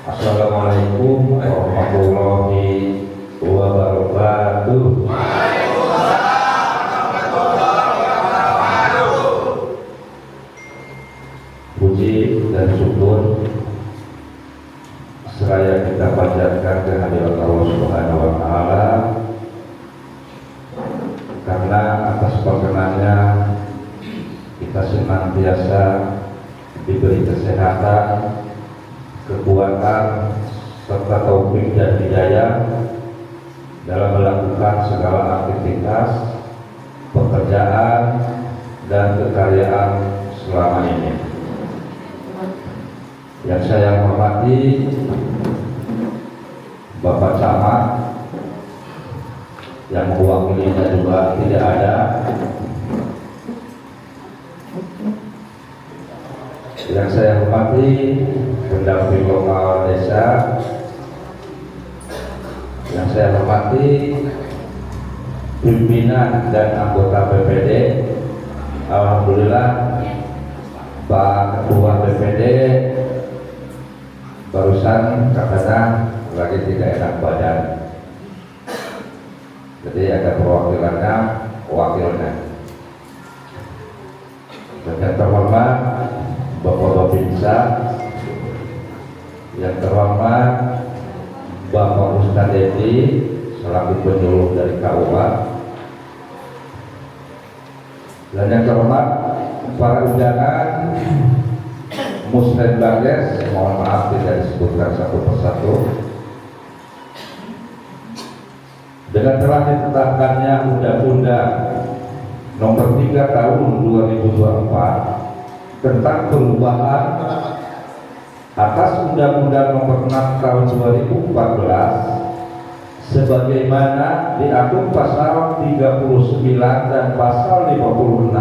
Assalamualaikum warahmatullahi wabarakatuh. Puji dan syukur seraya kita panjatkan kehadirat Allah Subhanahu wa Ta'ala, karena atas perkenannya kita senantiasa diberi kesehatan, kekuatan, serta taufik dan hidayah dalam melakukan segala aktivitas, pekerjaan, dan kekaryaan selama ini. Yang saya hormati Bapak Camat, yang mewakilinya juga tidak ada. Yang saya hormati pendamping lokal desa, yang saya hormati pimpinan dan anggota BPD. Alhamdulillah Pak Ketua BPD barusan katanya lagi tidak enak badan, jadi ada perwakilannya, wakilnya. Dan yang terhormat Bapak Babinsa, yang terhormat Bapak Ustadz Edi selaku penyuluh dari KUA, dan yang terhormat para undangan Muslim Bangdes, mohon maaf tidak disebutkan satu persatu. Dengan telah ditetapkannya Undang-Undang Nomor 3 Tahun 2024 tentang perubahan atas Undang-Undang Nomor 6 Tahun 2014 sebagaimana diatur pasal 39 dan pasal 56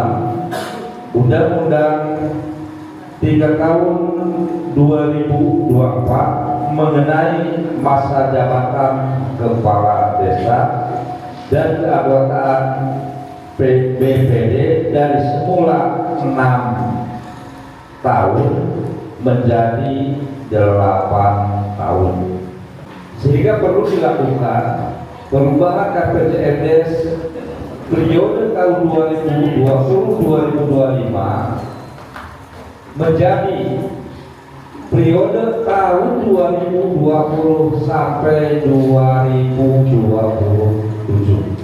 Undang-Undang 3 Tahun 2024 mengenai masa jabatan kepala desa dan keanggotaan BPD dari semula 6 tahun menjadi 8 tahun, sehingga perlu dilakukan perubahan RPJMD periode tahun 2020-2025 menjadi periode tahun 2020 sampai 2027.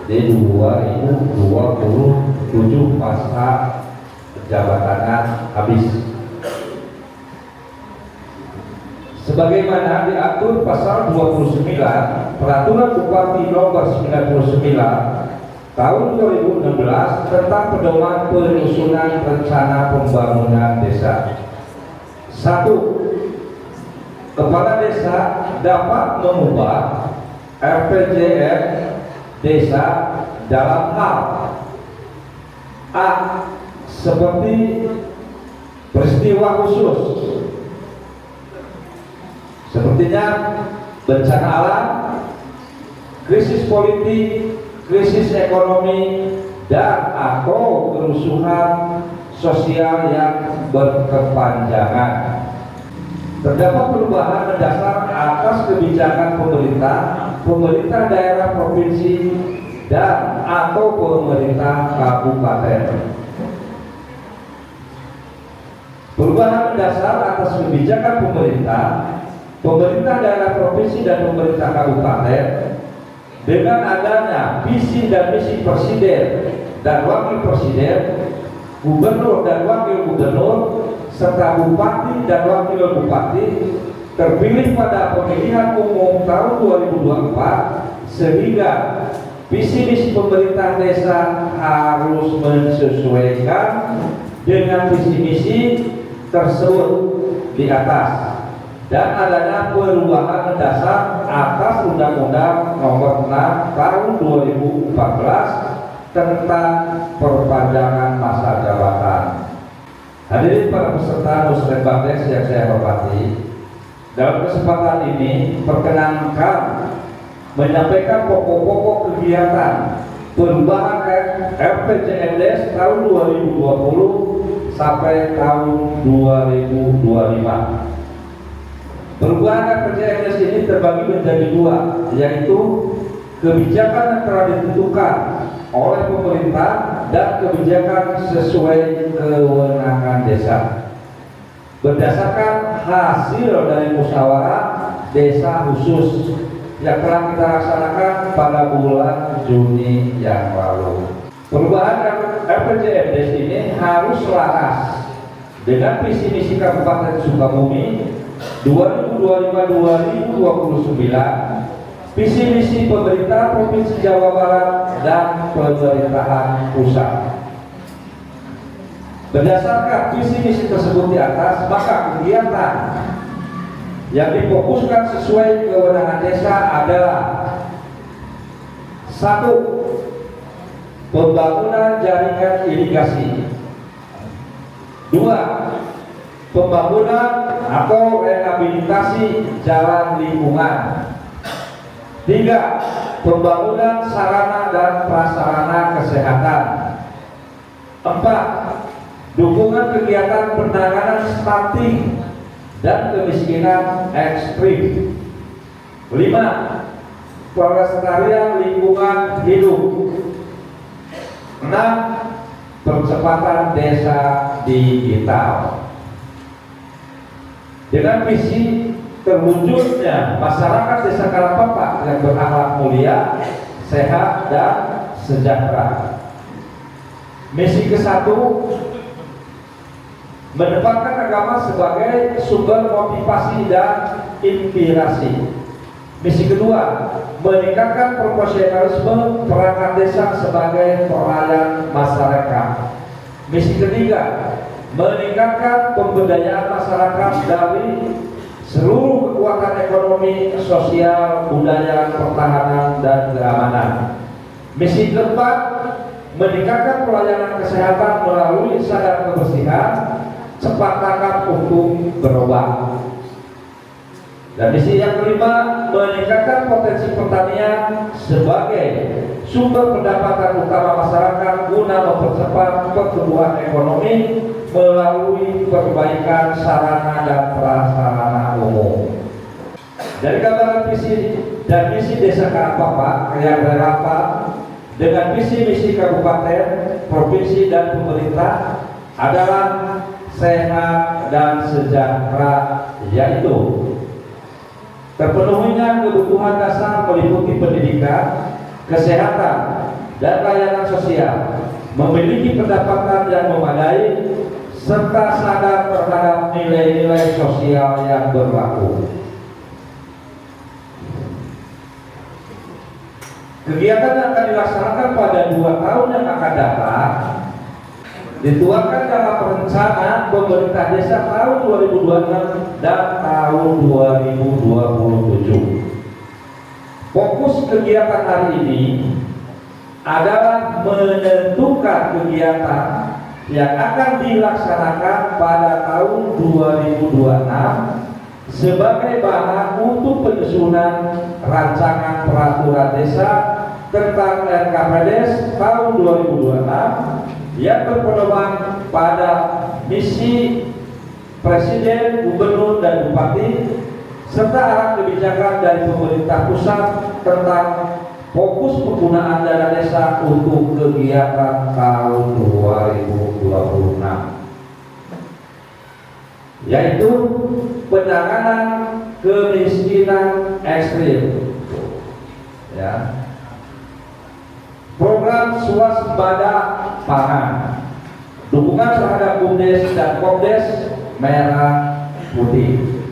Jadi 2027 masa jabatannya habis, sebagaimana diatur pasal 29 Peraturan Bupati Nomor 99 Tahun 2016 tentang pedoman penyusunan rencana pembangunan desa. 1. Kepala desa dapat mengubah RPJM desa dalam hal A. Seperti peristiwa khusus, sepertinya bencana alam, krisis politik, krisis ekonomi, dan atau kerusuhan sosial yang berkepanjangan. Terdapat perubahan mendasar atas kebijakan pemerintah daerah provinsi dan atau pemerintah kabupaten. Perubahan mendasar atas kebijakan pemerintah daerah provinsi dan pemerintah kabupaten dengan adanya visi dan misi presiden dan wakil presiden, gubernur dan wakil gubernur, serta bupati dan wakil bupati terpilih pada pemilihan umum tahun 2024, sehingga visi misi pemerintah desa harus menyesuaikan dengan visi misi tersebut di atas, dan adanya perubahan mendasar atas Undang-Undang Nomor 6 Tahun 2014 tentang perpanjangan masa jabatan. Hadirin para peserta Muslim Bangdes yang saya hormati, dalam kesempatan ini perkenankan menyampaikan pokok-pokok kegiatan perubahan RPJMD tahun 2020 sampai tahun 2025. Perubahan RPJMD ini terbagi menjadi dua, yaitu kebijakan yang telah ditentukan oleh pemerintah dan kebijakan sesuai kewenangan desa berdasarkan hasil dari musyawarah desa khusus yang telah kita laksanakan pada bulan Juni yang lalu. Perubahan RPJMD ini harus selaras dengan visi misi Kabupaten Sukabumi 2025-2029, visi misi pemerintah Provinsi Jawa Barat dan pemerintahan pusat. Berdasarkan visi misi tersebut di atas, maka kegiatan yang difokuskan sesuai kewenangan desa adalah: 1. Pembangunan jaringan irigasi. 2. Pembangunan atau rehabilitasi jalan lingkungan. 3. Pembangunan sarana dan prasarana kesehatan. 4. Dukungan kegiatan penanganan stunting dan kemiskinan ekstrim. 5. Pelestarian lingkungan hidup. 6. Percepatan desa digital. Dengan visi terwujudnya masyarakat Desa Kalapapak yang berakhlak mulia, sehat, dan sejahtera. Misi ke-1, menempatkan agama sebagai sumber motivasi dan inspirasi. Misi kedua, meningkatkan profesionalisme perangkat desa sebagai pelayan masyarakat. Misi ketiga, meningkatkan pemberdayaan masyarakat dari seluruh kekuatan ekonomi, sosial, budaya, pertahanan, dan keamanan. Misi keempat, meningkatkan pelayanan kesehatan melalui sadar kebersihan, cepat tanggap untuk berobat. Dan misi yang kelima, meningkatkan potensi pertanian sebagai sumber pendapatan utama masyarakat guna mempercepat pertumbuhan ekonomi melalui perbaikan sarana dan prasarana umum. Dari gambaran visi dan misi Desa Kalapapak yang relevan dengan visi misi kabupaten, provinsi, dan pemerintah adalah sehat dan sejahtera, yaitu terpenuhinya kebutuhan dasar meliputi pendidikan, kesehatan, dan layanan sosial, memiliki pendapatan yang memadai, serta sadar terhadap nilai-nilai sosial yang berlaku. Kegiatan yang akan dilaksanakan pada 2 tahun yang akan datang dituangkan dalam rencana pemerintah desa tahun 2026 dan tahun 2027. Fokus kegiatan hari ini adalah menentukan kegiatan yang akan dilaksanakan pada tahun 2026 sebagai bahan untuk penyusunan rancangan peraturan desa tentang RKPDes tahun 2026 yang berpedoman pada misi Presiden, Gubernur, dan Bupati serta arah kebijakan dari pemerintah pusat tentang fokus penggunaan dana desa untuk kegiatan tahun 2026, yaitu penanganan kemiskinan ekstrim, ya, program swasembada pangan, dukungan terhadap BUMDes dan KOMDes merah putih.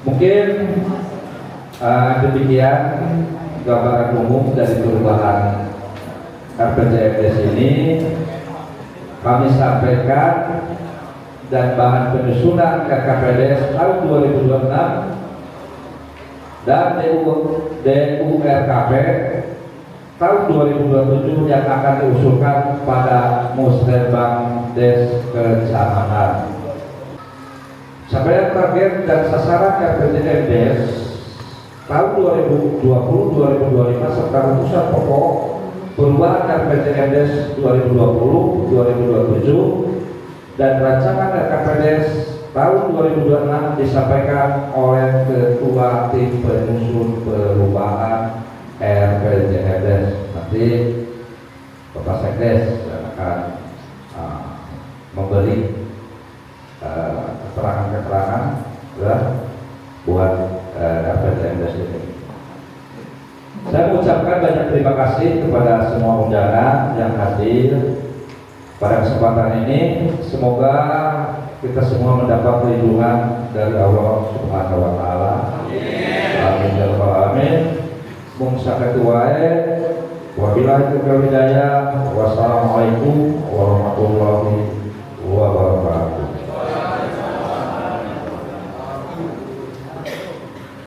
Mungkin demikian gambaran umum dari perubahan RPJMD ini kami sampaikan, dan bahan penyusunan RKPDes tahun 2026 dan DURKP tahun 2027 yang akan diusulkan pada Musrebang Des Kecamatan. Capaian target dan sasaran RPJMD tahun 2020-2025 serta rumusan pokok perubahan RPJMDes 2020-2027 dan rancangan RKPDes tahun 2026 disampaikan oleh Ketua Tim Penyusun Perubahan RPJMDes. Nanti Bapak Sekdes akan memberi keterangan-keterangan buat RPJMDes ini. Saya mengucapkan banyak terima kasih kepada semua undangan yang hadir pada kesempatan ini. Semoga kita semua mendapat perlindungan dari Allah Subhanahu wa Ta'ala. Amin ya rabbal alamin. Mung sakatu wae. Wabillahi taufiq wal hidayah. Wassalamualaikum warahmatullahi wabarakatuh.